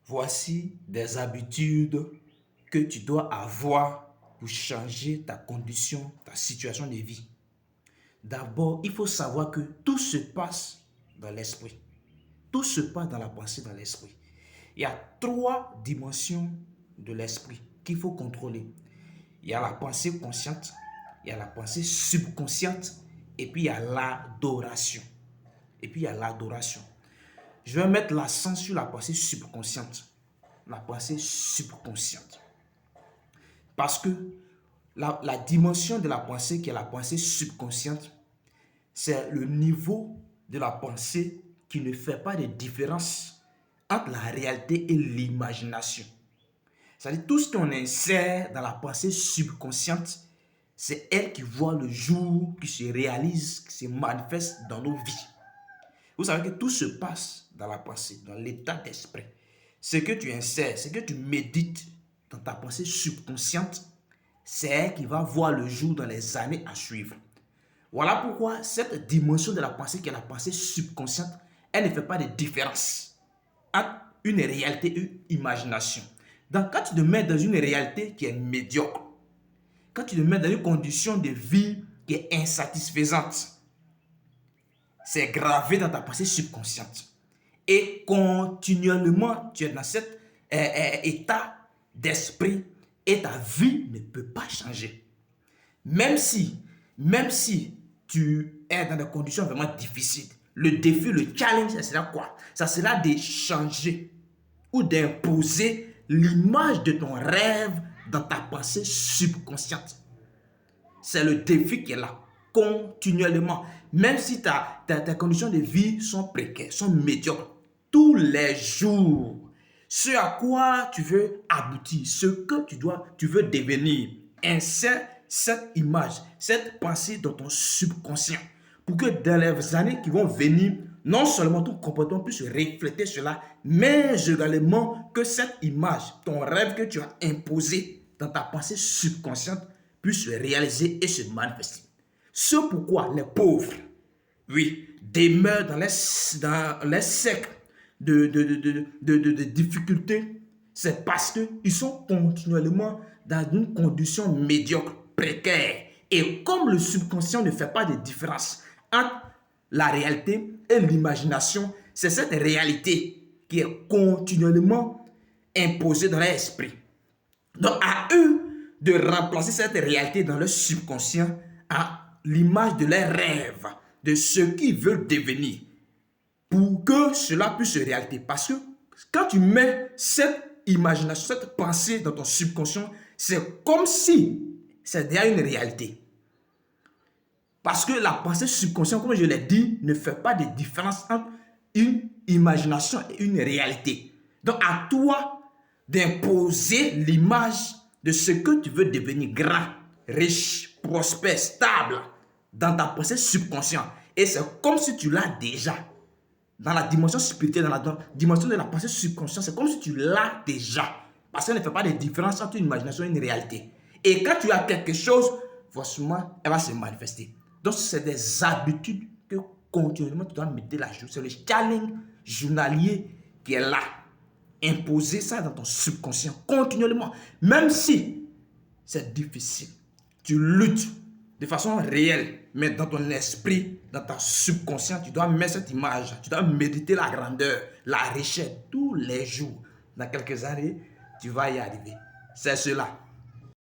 Voici des habitudes que tu dois avoir pour changer ta condition, ta situation de vie. D'abord, il faut savoir que tout se passe dans l'esprit. Tout se passe dans la pensée, dans l'esprit. Il y a trois dimensions de l'esprit qu'il faut contrôler. Il y a la pensée consciente, il y a la pensée subconsciente, et puis il y a l'adoration. Je vais mettre l'accent sur la pensée subconsciente. La pensée subconsciente. Parce que la dimension de la pensée qui est la pensée subconsciente, c'est le niveau de la pensée qui ne fait pas de différence entre la réalité et l'imagination. C'est-à-dire tout ce qu'on insère dans la pensée subconsciente, c'est elle qui voit le jour, qui se réalise, qui se manifeste dans nos vies. Vous savez que tout se passe dans la pensée, dans l'état d'esprit. Ce que tu insères, ce que tu médites dans ta pensée subconsciente, c'est elle qui va voir le jour dans les années à suivre. Voilà pourquoi cette dimension de la pensée qui est la pensée subconsciente, elle ne fait pas de différence entre une réalité et une imagination. Donc quand tu te mets dans une réalité qui est médiocre, quand tu te mets dans une condition de vie qui est insatisfaisante, c'est gravé dans ta pensée subconsciente. Et continuellement, tu es dans cet état d'esprit et ta vie ne peut pas changer. Même si tu es dans des conditions vraiment difficiles, le défi, le challenge, ça sera quoi? Ça sera de changer ou d'imposer l'image de ton rêve dans ta pensée subconsciente. C'est le défi qui est là, continuellement. Même si tes conditions de vie sont précaires, sont médiocres, tous les jours, ce à quoi tu veux aboutir, ce que tu veux devenir, insère cette image, cette pensée dans ton subconscient pour que dans les années qui vont venir, non seulement ton comportement puisse refléter cela, mais également que cette image, ton rêve que tu as imposé dans ta pensée subconsciente puisse se réaliser et se manifester. C'est pourquoi les pauvres, oui, demeurent dans les cercles de difficultés. C'est parce qu'ils sont continuellement dans une condition médiocre, précaire. Et comme le subconscient ne fait pas de différence entre la réalité et l'imagination, c'est cette réalité qui est continuellement imposée dans l'esprit. Donc à eux de remplacer cette réalité dans leur subconscient à l'image de leurs rêves, de ce qu'ils veulent devenir, pour que cela puisse se réaliser. Parce que quand tu mets cette imagination, cette pensée dans ton subconscient, c'est comme si c'est déjà une réalité. Parce que la pensée subconsciente, comme je l'ai dit, ne fait pas de différence entre une imagination et une réalité. Donc à toi d'imposer l'image de ce que tu veux devenir grand, riche, prospère, stable dans ta pensée subconsciente. Et c'est comme si tu l'as déjà. Dans la dimension spirituelle, dans la dimension de la pensée subconsciente, c'est comme si tu l'as déjà. Parce qu'elle ne fait pas de différence entre une imagination et une réalité. Et quand tu as quelque chose, forcément, elle va se manifester. Donc, c'est des habitudes que continuellement tu dois mettre la journée. C'est le challenge journalier qui est là. Imposer ça dans ton subconscient continuellement. Même si c'est difficile, tu luttes de façon réelle, mais dans ton esprit, dans ta subconscient, tu dois mettre cette image, tu dois méditer la grandeur, la richesse tous les jours. Dans quelques années, tu vas y arriver. C'est cela.